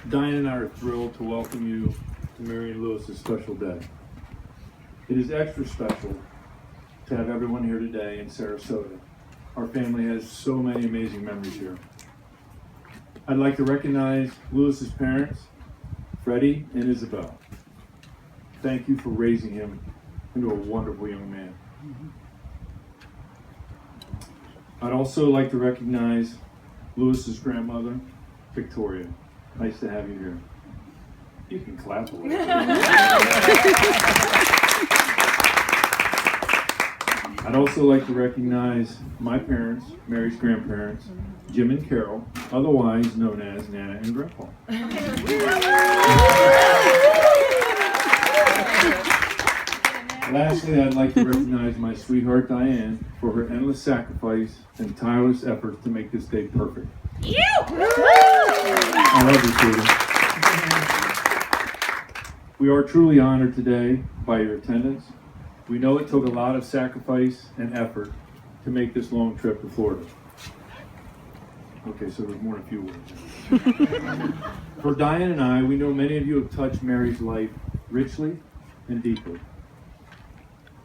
Diane and I are thrilled to welcome you to Mary and Lewis's special day. It is extra special to have everyone here today in Sarasota. Our family has so many amazing memories here. I'd like to recognize Lewis's parents, Freddie and Isabel. Thank you for raising him into a wonderful young man. I'd also like to recognize Lewis's grandmother, Victoria. Nice to have you here. You can clap a little bit. I'd also like to recognize my parents, Mary's grandparents, Jim and Carol, otherwise known as Nana and Grandpa. Lastly, I'd like to recognize my sweetheart Diane for her endless sacrifice and tireless efforts to make this day perfect. I love you, sweetie. We are truly honored today by your attendance. We know it took a lot of sacrifice and effort to make this long trip to Florida. Okay, so there's more than a few words. For Diane and I, we know many of you have touched Mary's life richly and deeply.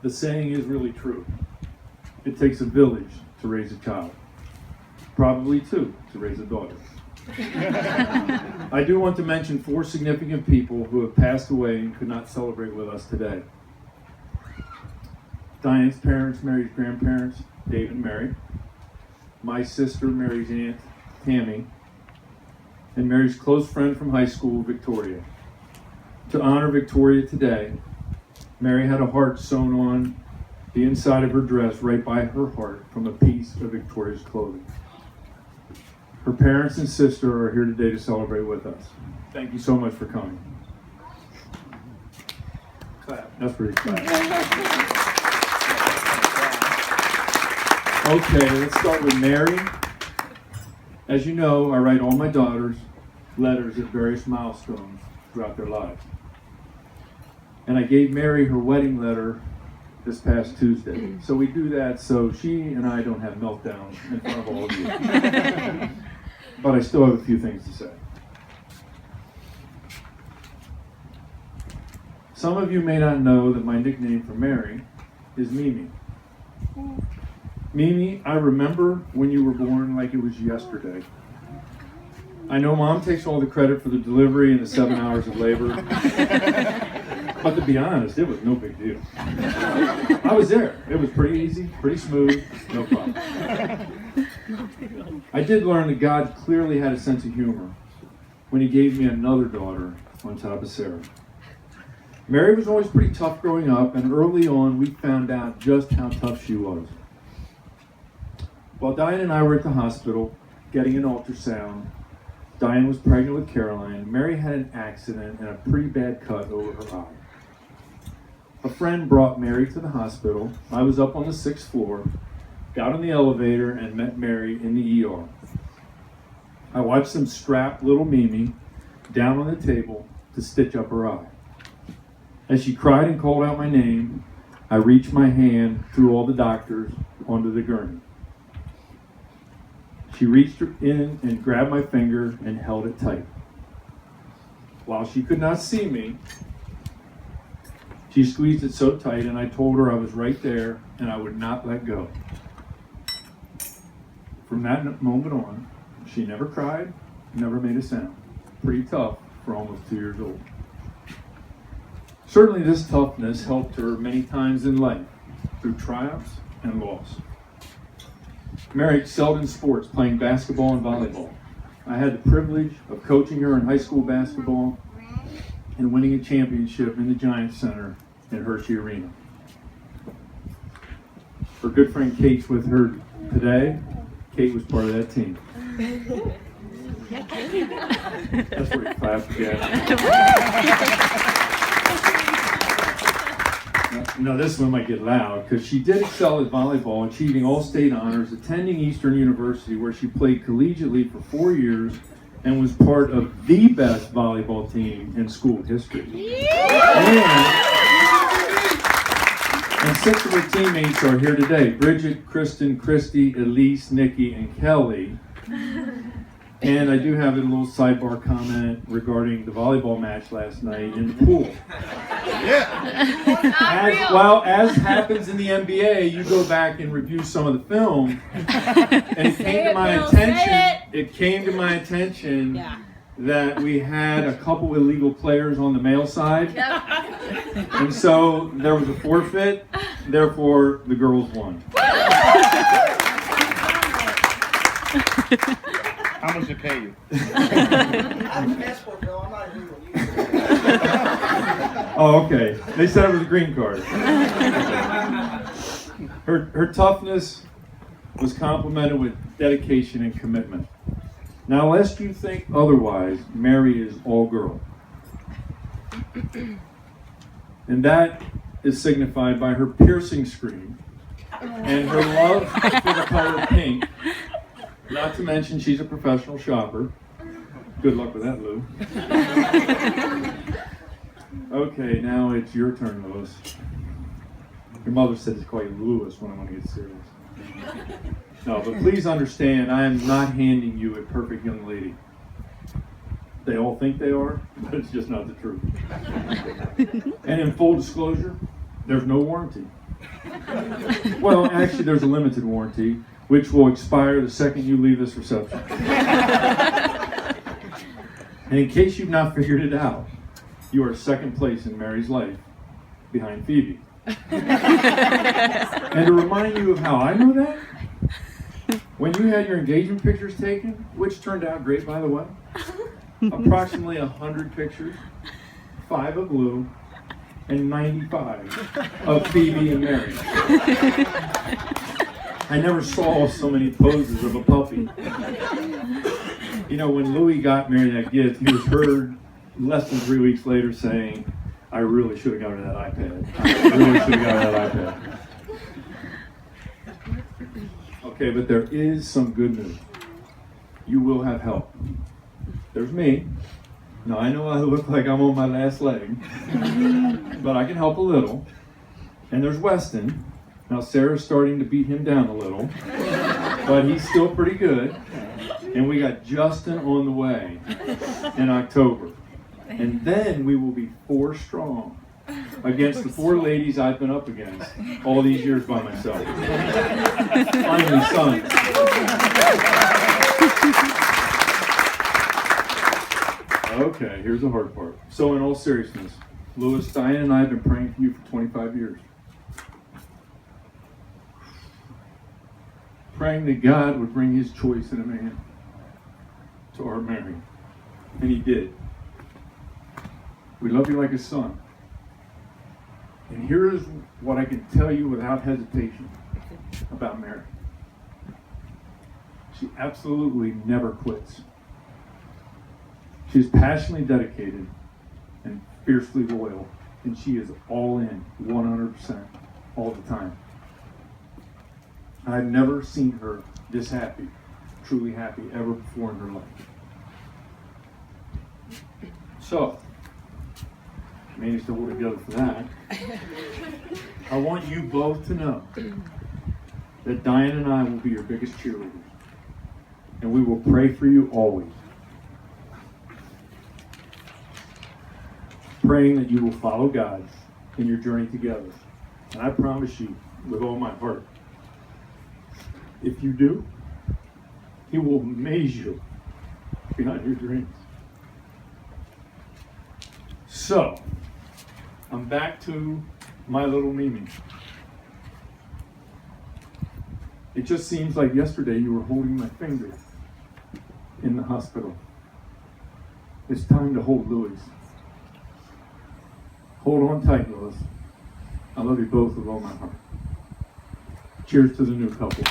The saying is really true. It takes a village to raise a child. Probably two to raise a daughter. I do want to mention 4 significant people who have passed away and could not celebrate with us today. Diane's parents, Mary's grandparents, Dave and Mary. My sister, Mary's aunt, Tammy. And Mary's close friend from high school, Victoria. To honor Victoria today, Mary had a heart sewn on the inside of her dress right by her heart from a piece of Victoria's clothing. Her parents and sister are here today to celebrate with us. Thank you so much for coming. Clap. That's pretty clap. Okay, let's start with Mary. As you know, I write all my daughters letters at various milestones throughout their lives. And I gave Mary her wedding letter this past Tuesday. So we do that so she and I don't have meltdowns in front of all of you. But I still have a few things to say. Some of you may not know that my nickname for Mary is Mimi. Mimi, I remember when you were born like it was yesterday. I know Mom takes all the credit for the delivery and the 7 hours of labor. But to be honest, it was no big deal. I was there. It was pretty easy, pretty smooth, no problem. I did learn that God clearly had a sense of humor when he gave me another daughter on top of Sarah. Mary was always pretty tough growing up, and early on we found out just how tough she was. While Diane and I were at the hospital getting an ultrasound, Diane was pregnant with Caroline. Mary had an accident and a pretty bad cut over her eye. A friend brought Mary to the hospital. I was up on the 6th floor, got on the elevator, and met Mary in the ER. I watched them strap little Mimi down on the table to stitch up her eye. As she cried and called out my name, I reached my hand through all the doctors onto the gurney. She reached in and grabbed my finger and held it tight. While she could not see me, she squeezed it so tight, and I told her I was right there and I would not let go. From that moment on, she never cried, never made a sound. Pretty tough for almost 2 years old. Certainly this toughness helped her many times in life, through triumphs and loss. Mary excelled in sports, playing basketball and volleyball. I had the privilege of coaching her in high school basketball and winning a championship in the Giants Center in Hershey Arena. Her good friend Kate's with her today. Kate was part of that team. That's where you clap again. Now this one might get loud, because she did excel at volleyball, achieving all state honors, attending Eastern University, where she played collegiately for 4 years and was part of the best volleyball team in school history. And 6 of her teammates are here today: Bridget, Kristen, Christy, Elise, Nikki, and Kelly. And I do have a little sidebar comment regarding the volleyball match last night in the pool. As happens in the NBA, you go back and review some of the film, and it came to my attention that we had a couple illegal players on the male side, and so there was a forfeit. Therefore, the girls won. How much to pay you? I have a passport, though. I'm not illegal. Oh, okay. They said it was a green card. Her toughness was complemented with dedication and commitment. Now, lest you think otherwise, Mary is all girl. And that is signified by her piercing scream and her love for the color pink. Not to mention she's a professional shopper. Good luck with that, Lou. Okay, now it's your turn, Louis. Your mother said to call you Louis when I want to get serious. No, but please understand, I am not handing you a perfect young lady. They all think they are, but it's just not the truth. And in full disclosure, there's no warranty. Well, actually, there's a limited warranty, which will expire the second you leave this reception. And in case you've not figured it out, you are second place in Mary's life, behind Phoebe. And to remind you of how I know that, when you had your engagement pictures taken, which turned out great, by the way, approximately 100 pictures, 5 of Lou, and 95 of Phoebe and Mary. I never saw so many poses of a puppy. You know, when Louis got Mary that gift, he was heard less than 3 weeks later saying, I really should have got her that iPad. I really should have got her that iPad. Okay, but there is some good news. You will have help. There's me. Now, I know I look like I'm on my last leg, but I can help a little. And there's Weston. Now, Sarah's starting to beat him down a little, but he's still pretty good. And we got Justin on the way in October. And then we will be 4 strong against the 4 ladies I've been up against all these years by myself. Finally, sons. Okay, here's the hard part. So in all seriousness, Louis, Diane, and I have been praying for you for 25 years. Praying that God would bring his choice in a man to our Mary. And he did. We love you like a son. And here is what I can tell you without hesitation about Mary. She absolutely never quits. She is passionately dedicated and fiercely loyal, and she is all in 100% all the time. I've never seen her this happy, truly happy, ever before in her life. So, managed to hold it together for that. I want you both to know that Diane and I will be your biggest cheerleaders, and we will pray for you always. Praying that you will follow God in your journey together. And I promise you, with all my heart, if you do, he will amaze you beyond your dreams. So, I'm back to my little Mimi. It just seems like yesterday you were holding my finger in the hospital. It's time to hold Louis. Hold on tight, Louis. I love you both with all my heart. Cheers to the new couple.